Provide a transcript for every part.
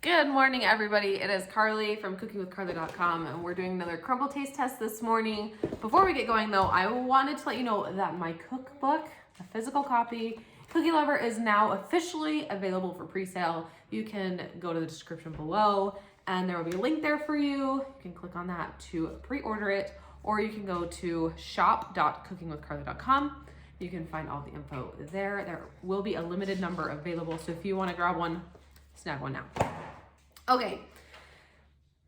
Good morning, everybody. It is Carly from cookingwithcarly.com, and we're doing another Crumbl taste test this morning. Before we get going, though, I wanted to let you know that my cookbook, a physical copy, Cookie Lover, is now officially available for pre-sale. You can go to the description below, and there will be a link there for you. You can click on that to pre-order it, or you can go to shop.cookingwithcarly.com. You can find all the info there. There will be a limited number available, so if you want to grab one, snag one now. Okay,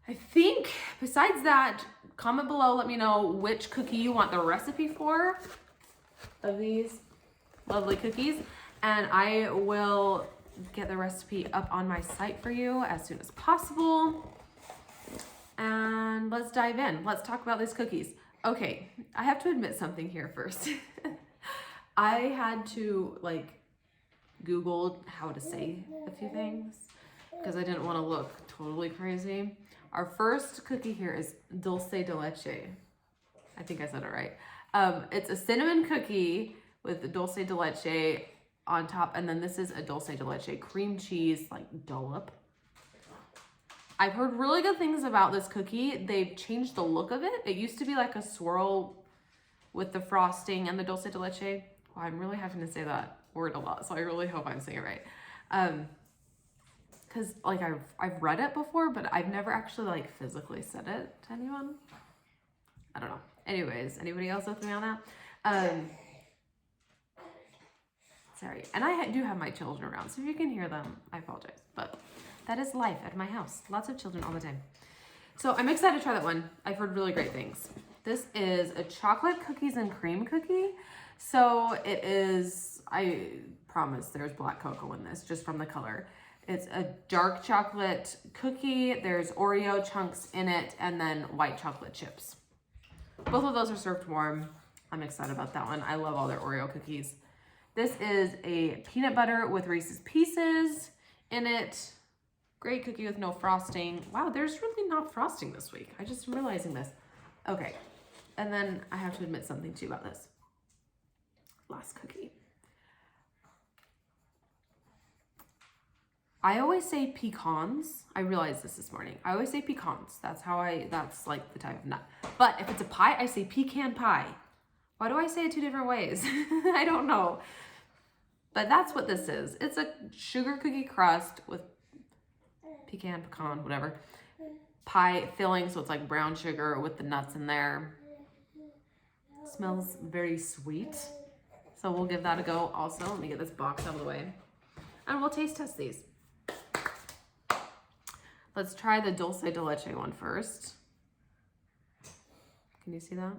I think besides that, comment below, let me know which cookie you want the recipe for of these lovely cookies, and I will get the recipe up on my site for you as soon as possible. And let's dive in. Let's talk about these cookies. Okay, I have to admit something here first. I had to Google how to say a few things because I didn't want to look totally crazy. Our first cookie here is Dulce de Leche. I think I said it right. It's a cinnamon cookie with Dulce de Leche on top, and then this is a Dulce de Leche cream cheese dollop. I've heard really good things about this cookie. They've changed the look of it. It used to be like a swirl with the frosting and the Dulce de Leche. Well, I'm really having to say that word a lot, so I really hope I'm saying it right. Because I've read it before, but I've never actually physically said it to anyone. I don't know. Anyways, anybody else with me on that? Sorry. And I do have my children around, so if you can hear them, I apologize. But that is life at my house. Lots of children all the time. So I'm excited to try that one. I've heard really great things. This is a chocolate cookies and cream cookie. So it is, I promise there's black cocoa in this, just from the color. It's a dark chocolate cookie. There's Oreo chunks in it, and then white chocolate chips. Both of those are served warm. I'm excited about that one. I love all their Oreo cookies. This is a peanut butter with Reese's Pieces in it. Great cookie with no frosting. Wow, there's really not frosting this week. I just am realizing this. Okay, and then I have to admit something too about this last cookie. I always say pecans. I realized this morning. I always say pecans. That's the type of nut. But if it's a pie, I say pecan pie. Why do I say it two different ways? I don't know. But that's what this is. It's a sugar cookie crust with pecan, whatever, pie filling. So it's like brown sugar with the nuts in there. Smells very sweet. So we'll give that a go also. Let me get this box out of the way. And we'll taste test these. Let's try the Dulce de Leche one first. Can you see that? I'm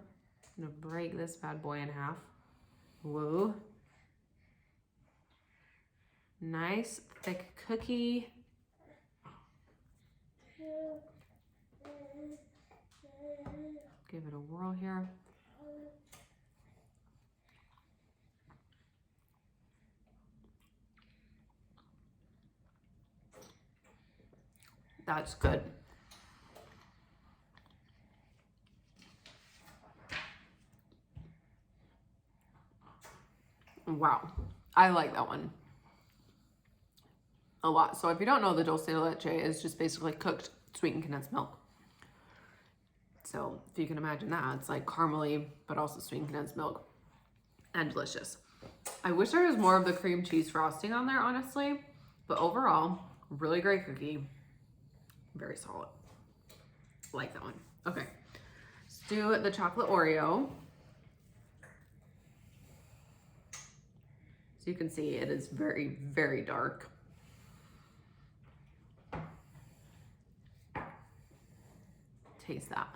gonna break this bad boy in half. Whoa. Nice thick cookie. Give it a whirl here. That's good. Wow, I like that one a lot. So if you don't know, the Dulce de Leche is just basically cooked sweetened condensed milk. So if you can imagine that, it's like caramely, but also sweetened condensed milk and delicious. I wish there was more of the cream cheese frosting on there, honestly, but overall, really great cookie. Very solid. Like that one. Okay. Let's do the chocolate Oreo. So you can see it is very, very dark. Taste that.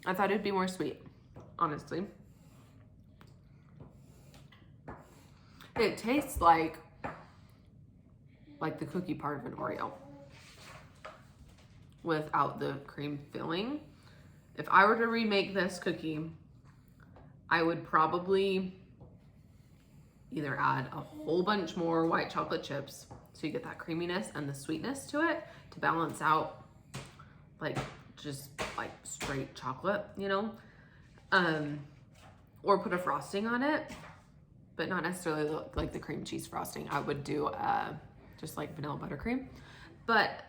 I thought it'd be more sweet, honestly. It tastes like the cookie part of an Oreo without the cream filling. If I were to remake this cookie, I would probably either add a whole bunch more white chocolate chips so you get that creaminess and the sweetness to it to balance out just straight chocolate, you know, or put a frosting on it. but not necessarily like the cream cheese frosting. I would do just like vanilla buttercream. But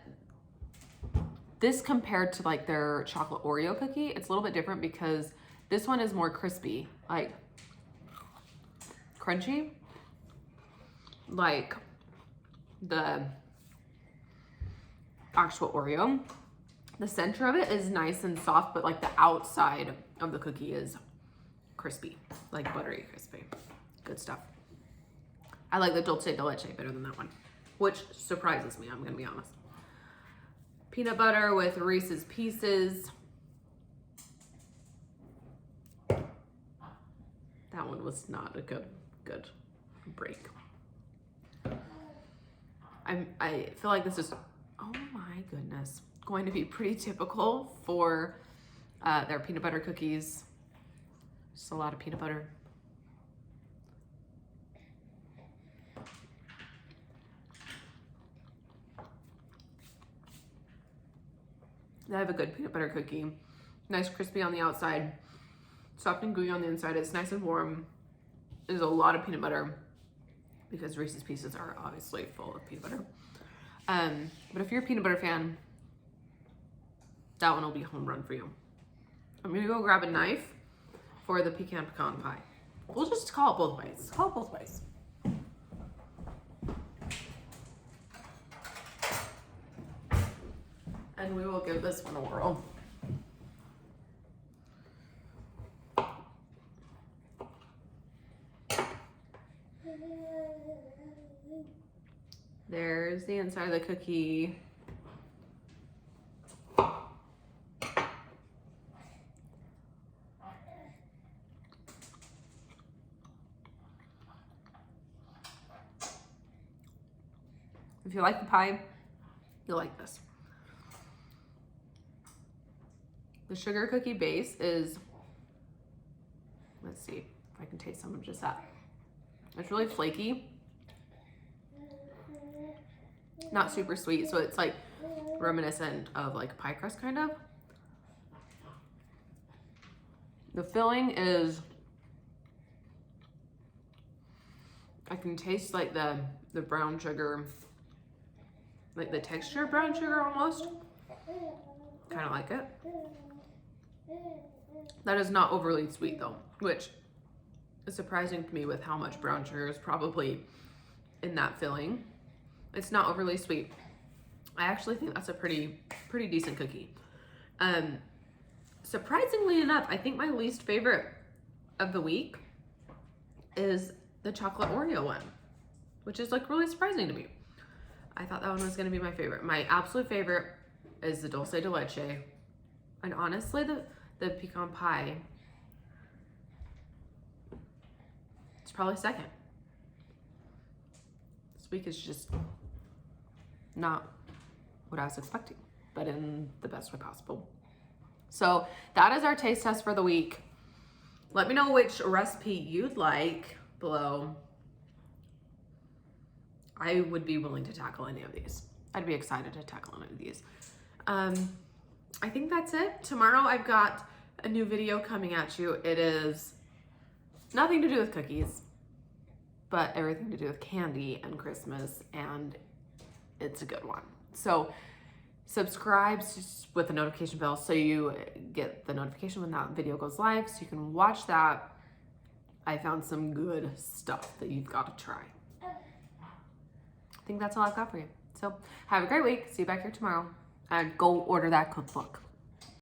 this compared to like their chocolate Oreo cookie, it's a little bit different because this one is more crispy, like crunchy, like the actual Oreo. The center of it is nice and soft, but like the outside of the cookie is crispy, like buttery crispy. Good stuff. I like the Dulce de Leche better than that one, which surprises me, I'm gonna be honest. Peanut butter with Reese's Pieces. That one was not a good break. I feel like this is, oh my goodness, going to be pretty typical for their peanut butter cookies. Just a lot of peanut butter. They have a good peanut butter cookie. Nice crispy on the outside, soft and gooey on the inside. It's nice and warm. There's a lot of peanut butter because Reese's Pieces are obviously full of peanut butter. But if you're a peanut butter fan, that one will be a home run for you. I'm gonna go grab a knife for the Pecan Pecan Pie. We'll just call it both ways. Call it both ways. And we will give this one a whirl. There's the inside of the cookie. If you like the pie, you'll like this. The sugar cookie base is, let's see if I can taste some of just that. It's really flaky, not super sweet, so it's like reminiscent of like pie crust kind of. The filling is, I can taste like the brown sugar, like the texture of brown sugar almost. Kind of like it. That is not overly sweet though, which is surprising to me with how much brown sugar is probably in that filling. It's not overly sweet. I actually think that's a pretty decent cookie. Surprisingly enough, I think my least favorite of the week is the chocolate Oreo one, which is like really surprising to me. I thought that one was gonna be my favorite. My absolute favorite is the Dulce de Leche. And honestly, the pecan pie, it's probably second. This week is just not what I was expecting, but in the best way possible. So that is our taste test for the week. Let me know which recipe you'd like below. I would be willing to tackle any of these. I'd be excited to tackle any of these. I think that's it. Tomorrow I've got a new video coming at you. It is nothing to do with cookies, but everything to do with candy and Christmas, and it's a good one. So subscribe with the notification bell so you get the notification when that video goes live so you can watch that. I found some good stuff that you've got to try. I think that's all I've got for you. So have a great week. See you back here tomorrow. And go order that cookbook.